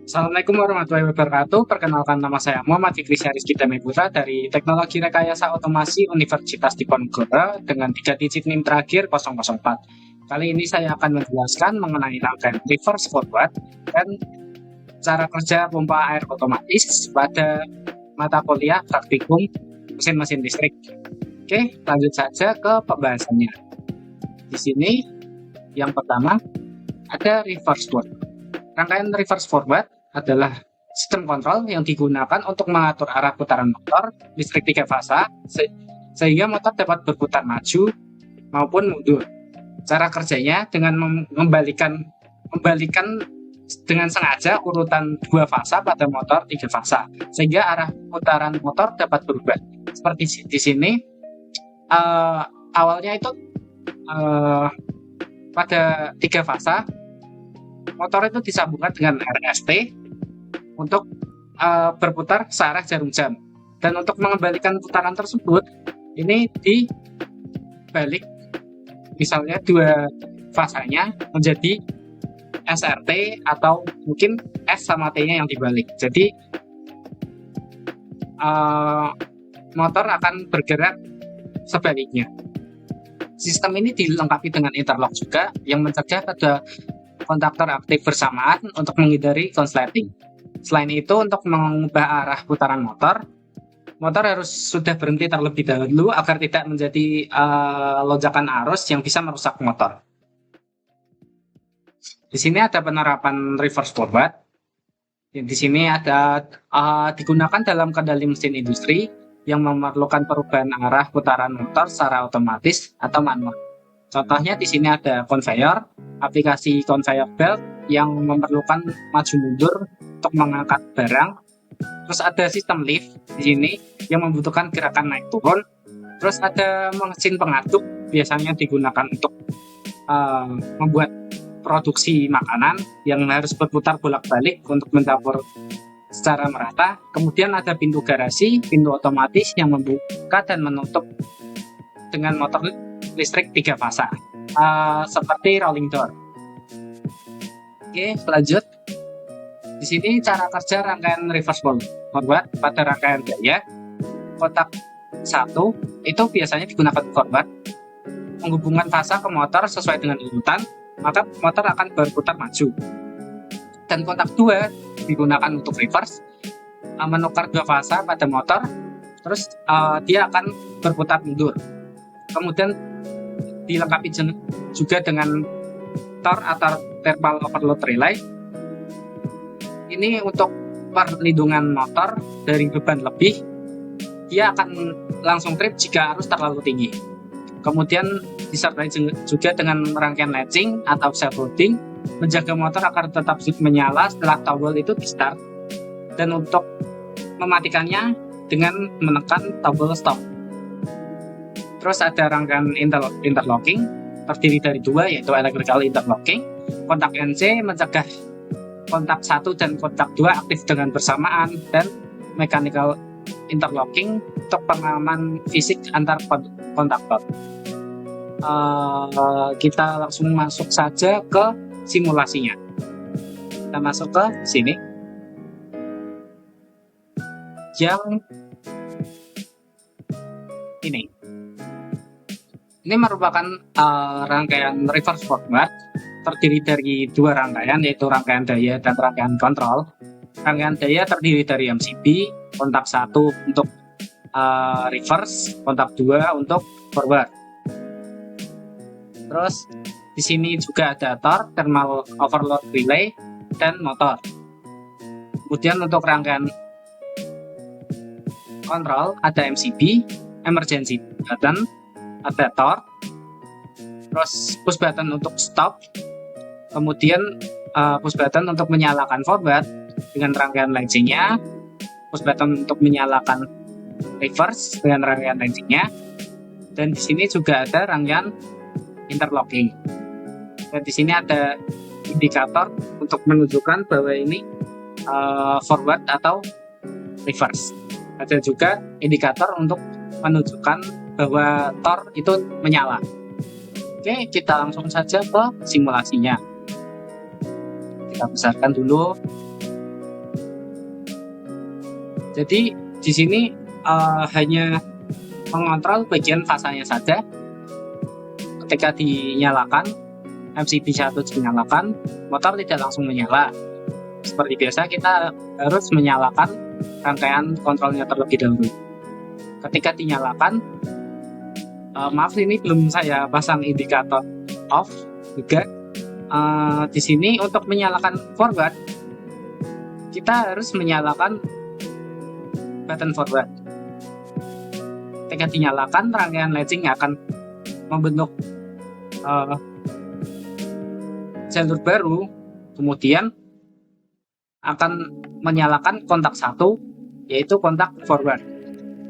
Assalamualaikum warahmatullahi wabarakatuh. Perkenalkan, nama saya Muhammad Fikri Rizky Dameputra dari Teknologi Rekayasa Otomasi Universitas Diponegoro dengan 3 digit NIM terakhir 004. Kali ini saya akan menjelaskan mengenai rangkaian reverse forward dan cara kerja pompa air otomatis pada mata kuliah praktikum mesin-mesin listrik. Oke, lanjut saja ke pembahasannya. Di sini yang pertama ada reverse forward. Rangkaian reverse forward adalah sistem kontrol yang digunakan untuk mengatur arah putaran motor listrik 3 fasa sehingga motor dapat berputar maju maupun mundur. Cara kerjanya dengan membalikan dengan sengaja urutan 2 fasa pada motor 3 fasa sehingga arah putaran motor dapat berubah. Seperti di sini awalnya itu pada 3 fasa motor itu disambungkan dengan RST untuk berputar searah jarum jam, dan untuk mengembalikan putaran tersebut ini dibalik, misalnya 2 fasanya menjadi SRT atau mungkin S sama T-nya yang dibalik. Jadi motor akan bergerak sebaliknya. Sistem ini dilengkapi dengan interlock juga yang mencegah pada kontaktor aktif bersamaan untuk menghindari konsleting. Selain itu, untuk mengubah arah putaran motor harus sudah berhenti terlebih dahulu agar tidak menjadi lonjakan arus yang bisa merusak motor. Di sini ada penerapan reverse forward. Di sini ada digunakan dalam kendali mesin industri yang memerlukan perubahan arah putaran motor secara otomatis atau manual. Contohnya di sini ada conveyor, aplikasi conveyor belt yang memerlukan maju mundur untuk mengangkat barang. Terus ada sistem lift di sini yang membutuhkan gerakan naik turun. Terus ada mesin pengaduk, biasanya digunakan untuk membuat produksi makanan yang harus berputar bolak-balik untuk mencampur secara merata. Kemudian ada pintu garasi, pintu otomatis yang membuka dan menutup dengan motor listrik 3 fasa, seperti rolling door. Oke, lanjut. Di sini cara kerja rangkaian reverse forward pada rangkaian daya. Kotak 1 itu biasanya digunakan forward, menghubungkan fasa ke motor sesuai dengan urutan, maka motor akan berputar maju. Dan kotak 2 digunakan untuk reverse, menukar 2 fasa pada motor, terus dia akan berputar mundur. Kemudian dilengkapi juga dengan TOR atau thermal overload relay. Ini untuk perlindungan motor dari beban lebih, dia akan langsung trip jika arus terlalu tinggi. Kemudian disertai juga dengan rangkaian latching atau self loading, menjaga motor agar tetap menyala setelah tombol itu di start, dan untuk mematikannya dengan menekan tombol stop. Terus ada rangkaian interlocking terdiri dari 2, yaitu electrical interlocking. Kontak NC mencegah kontak 1 dan kontak 2 aktif dengan bersamaan, dan mechanical interlocking untuk pengaman fisik antar kontaktor. Kita langsung masuk saja ke simulasinya. Kita masuk ke sini. Yang ini merupakan rangkaian reverse forward terdiri dari 2 rangkaian, yaitu rangkaian daya dan rangkaian kontrol. Rangkaian daya terdiri dari MCB, kontak 1 untuk reverse, kontak 2 untuk forward. Terus di sini juga ada TOR, thermal overload relay, dan motor. Kemudian untuk rangkaian kontrol ada MCB, emergency button, ada TOR, terus push button untuk stop, kemudian push button untuk menyalakan forward dengan rangkaian latching-nya, push button untuk menyalakan reverse dengan rangkaian latching-nya, dan di sini juga ada rangkaian interlocking. Dan di sini ada indikator untuk menunjukkan bahwa ini forward atau reverse. Ada juga indikator untuk menunjukkan bahwa TOR itu menyala. Oke, kita langsung saja ke simulasinya. Kita besarkan dulu. Jadi di sini hanya mengontrol bagian fasanya saja. Ketika dinyalakan, MCB1 dinyalakan, motor tidak langsung menyala. Seperti biasa, kita harus menyalakan rangkaian kontrolnya terlebih dahulu. Ketika dinyalakan, maaf ini belum saya pasang indikator off juga. Di sini untuk menyalakan forward, kita harus menyalakan button forward. Ketika dinyalakan, rangkaian latching akan membentuk jalur baru, kemudian akan menyalakan kontak satu, yaitu kontak forward.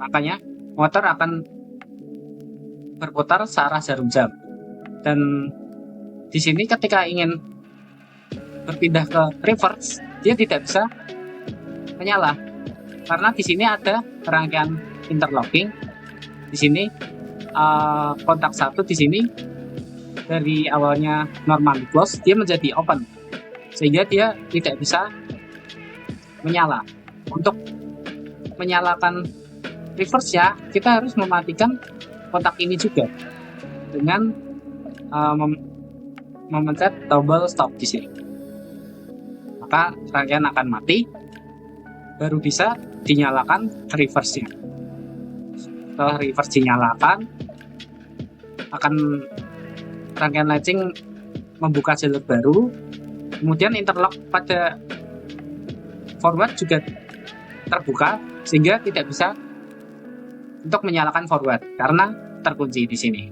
Makanya motor akan berputar searah jarum jam. Dan di sini ketika ingin berpindah ke reverse, dia tidak bisa menyala karena di sini ada rangkaian interlocking. Di sini kontak satu di sini dari awalnya normally close, dia menjadi open sehingga dia tidak bisa menyala. Untuk menyalakan reverse ya, kita harus mematikan kontak ini juga dengan memencet double stop di sini. Maka rangkaian akan mati, baru bisa dinyalakan reverse-nya. Setelah reverse dinyalakan, akan rangkaian latching membuka jalur baru, kemudian interlock pada forward juga terbuka sehingga tidak bisa untuk menyalakan forward karena terkunci di sini.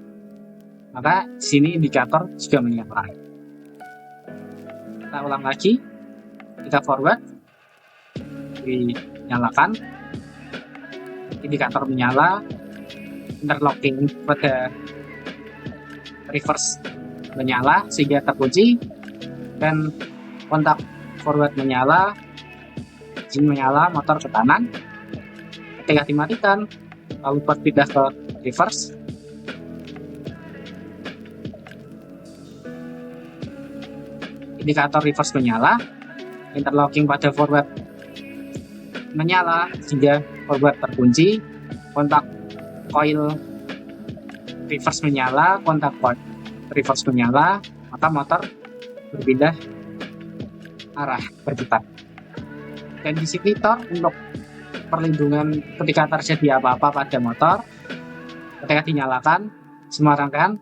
Maka di sini indikator juga menyala. Kita ulang lagi. Kita forward, dinyalakan, indikator menyala, interlocking pada reverse menyala sehingga terkunci, dan kontak forward menyala, engine menyala, motor ke kanan. Ketika dimatikan, lalu berpindah ke reverse, indikator reverse menyala, interlocking pada forward menyala sehingga forward terkunci, kontak coil reverse menyala, kontak coil reverse menyala, maka motor berpindah arah berputar. Dan di sini untuk perlindungan ketika terjadi apa-apa pada motor, ketika dinyalakan semua rangkaian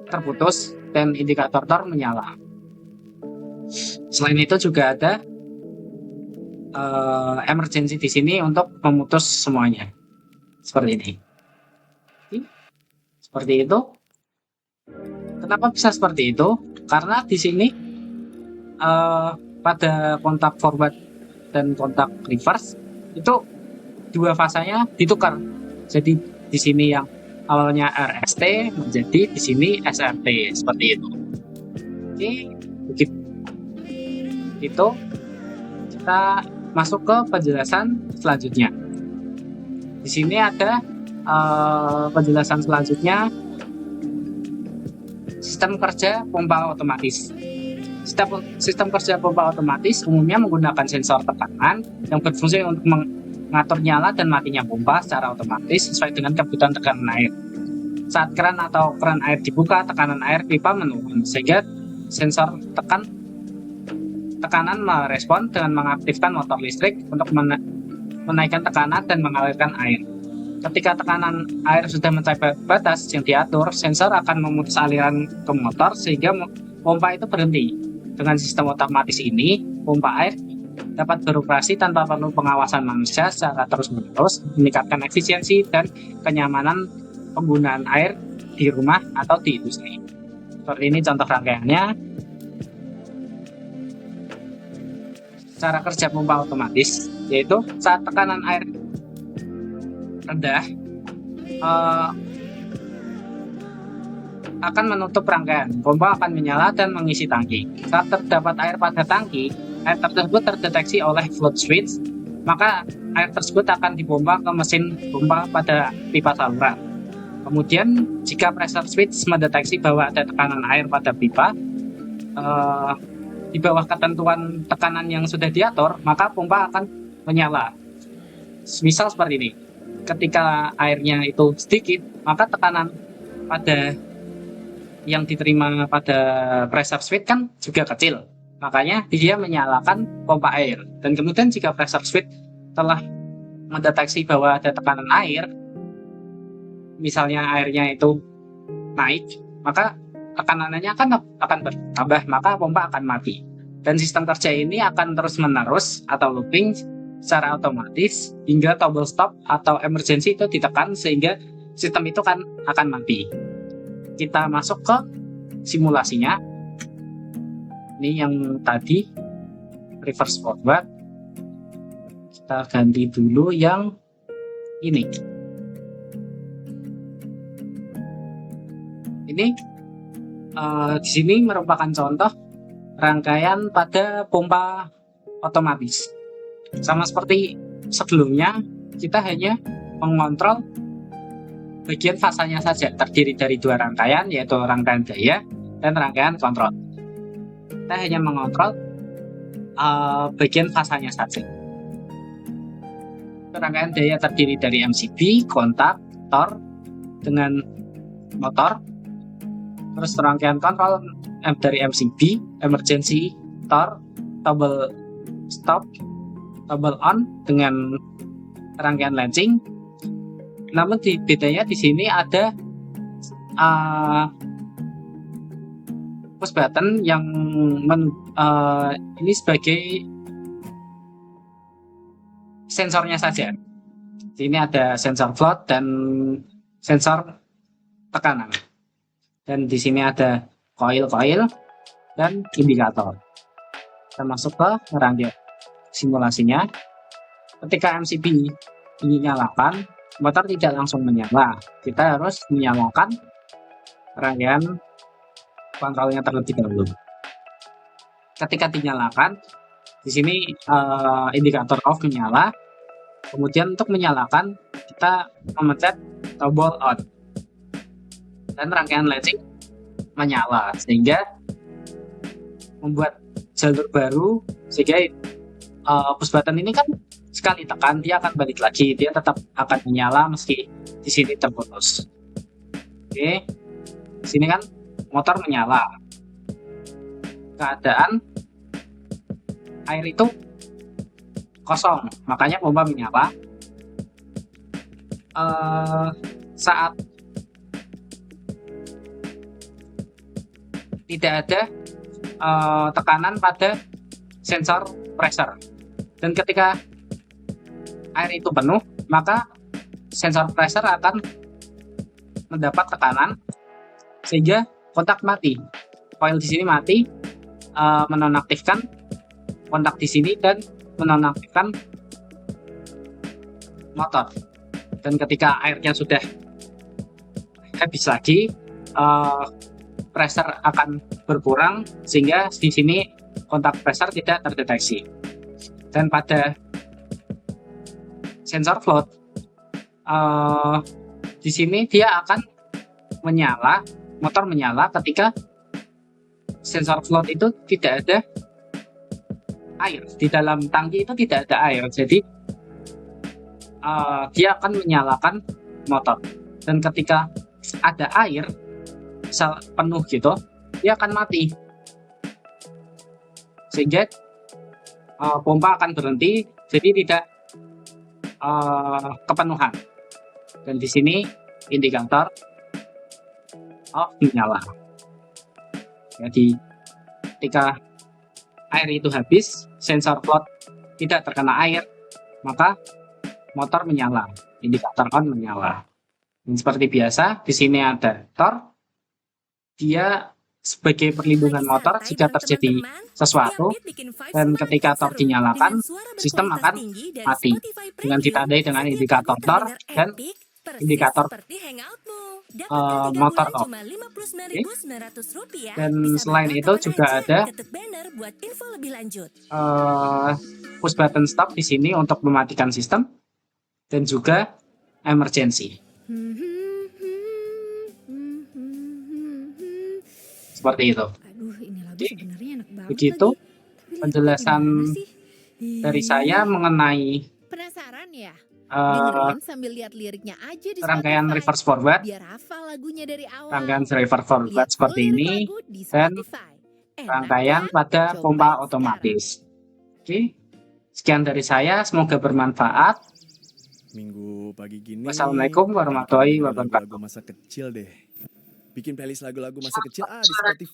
terputus dan indikator tor menyala. Selain itu juga ada emergency di sini untuk memutus semuanya. Seperti ini. Seperti itu. Kenapa bisa seperti itu? Karena di sini pada kontak forward dan kontak reverse itu dua fasanya ditukar. Jadi di sini yang awalnya RST menjadi di sini SRT seperti itu. Oke, begitu. Itu kita masuk ke penjelasan selanjutnya. Di sini ada penjelasan selanjutnya, sistem kerja pompa otomatis. Sistem kerja pompa otomatis umumnya menggunakan sensor tekanan yang berfungsi untuk mengatur nyala dan matinya pompa secara otomatis sesuai dengan kebutuhan tekanan air. Saat keran atau keran air dibuka, tekanan air pipa menurun sehingga sensor tekanan merespon dengan mengaktifkan motor listrik untuk menaikkan tekanan dan mengalirkan air. Ketika tekanan air sudah mencapai batas yang diatur, sensor akan memutus aliran ke motor sehingga pompa itu berhenti. Dengan sistem otomatis ini, pompa air dapat beroperasi tanpa perlu pengawasan manusia secara terus-menerus, meningkatkan efisiensi dan kenyamanan penggunaan air di rumah atau di industri. Seperti ini contoh rangkaiannya. Cara kerja pompa otomatis yaitu saat tekanan air rendah akan menutup rangkaian, pompa akan menyala dan mengisi tangki. Saat terdapat air pada tangki, air tersebut terdeteksi oleh float switch, maka air tersebut akan dipompa ke mesin pompa pada pipa saluran. Kemudian jika pressure switch mendeteksi bahwa ada tekanan air pada pipa di bawah ketentuan tekanan yang sudah diatur, maka pompa akan menyala. Misal seperti ini, ketika airnya itu sedikit, maka tekanan pada yang diterima pada pressure switch kan juga kecil. Makanya dia menyalakan pompa air. Dan kemudian jika pressure switch telah mendeteksi bahwa ada tekanan air, misalnya airnya itu naik, maka tekanannya akan bertambah, maka pompa akan mati. Dan sistem kerja ini akan terus-menerus atau looping secara otomatis hingga tombol stop atau emergency itu ditekan sehingga sistem itu akan mati. Kita masuk ke simulasinya. Ini yang tadi reverse forward. Kita ganti dulu yang ini. Ini di sini merupakan contoh rangkaian pada pompa otomatis. Sama seperti sebelumnya, kita hanya mengontrol bagian fasanya saja, terdiri dari dua rangkaian, yaitu rangkaian daya dan rangkaian kontrol. Kita hanya mengontrol bagian fasanya saja. Rangkaian daya terdiri dari MCB, kontak, tor dengan motor. Terus rangkaian kontrol dari MCB, emergency, tor, tombol stop, tombol on dengan rangkaian latching. Namun bedanya di sini ada push button yang ini sebagai sensornya saja. Di sini ada sensor float dan sensor tekanan. Dan di sini ada coil dan indikator. Kita masuk ke rangkaian simulasinya. Ketika MCB ini nyalakan, motor tidak langsung menyala. Kita harus menyalakan rangkaian kontrolnya terlebih dahulu. Ketika dinyalakan, di sini indikator off menyala. Kemudian untuk menyalakan, kita memencet tombol on. Dan rangkaian latching menyala sehingga membuat jalur baru, sehingga push button ini kan sekali tekan dia akan balik lagi, dia tetap akan menyala meski di sini terputus. Oke, di sini kan motor menyala, keadaan air itu kosong, makanya pompa menyala. Saat tidak ada tekanan pada sensor pressure, dan ketika air itu penuh, maka sensor pressure akan mendapat tekanan sehingga kontak mati. Coil di sini mati, menonaktifkan kontak di sini dan menonaktifkan motor. Dan ketika airnya sudah habis lagi, pressure akan berkurang sehingga di sini kontak pressure tidak terdeteksi. Dan pada sensor float, di sini dia akan menyala, motor menyala ketika sensor float itu tidak ada air, di dalam tangki itu tidak ada air, jadi dia akan menyalakan motor. Dan ketika ada air penuh gitu, dia akan mati sehingga pompa akan berhenti, jadi tidak kepenuhan. Dan di sini indikator off menyala. Jadi ketika air itu habis, sensor float tidak terkena air, maka motor menyala, indikator on menyala. Dan seperti biasa, di sini ada tor. Dia sebagai perlindungan motor jika terjadi sesuatu, dan ketika tor dinyalakan, sistem akan mati dengan ditandai dengan indikator tor dan indikator motor off. Okay. Dan selain itu juga ada push button stop di sini untuk mematikan sistem dan juga emergency. Seperti itu. Begitu penjelasan dari saya mengenai Penasaran ya? eh, Dengerin sambil lihat liriknya aja di rangkaian Spotify. reverse forward, Biar hafal lagunya dari rangkaian awal. reverse forward Lihat full seperti lirik ini, lagu di dan Spotify. Enak rangkaian kan? pada pompa Cobain sekarang. otomatis. Oke, sekian dari saya, semoga bermanfaat. Minggu pagi gini, Wassalamualaikum warahmatullahi bikin wabarakatuh. lagu-lagu masa kecil deh. Bikin playlist lagu-lagu masa kecil di Spotify.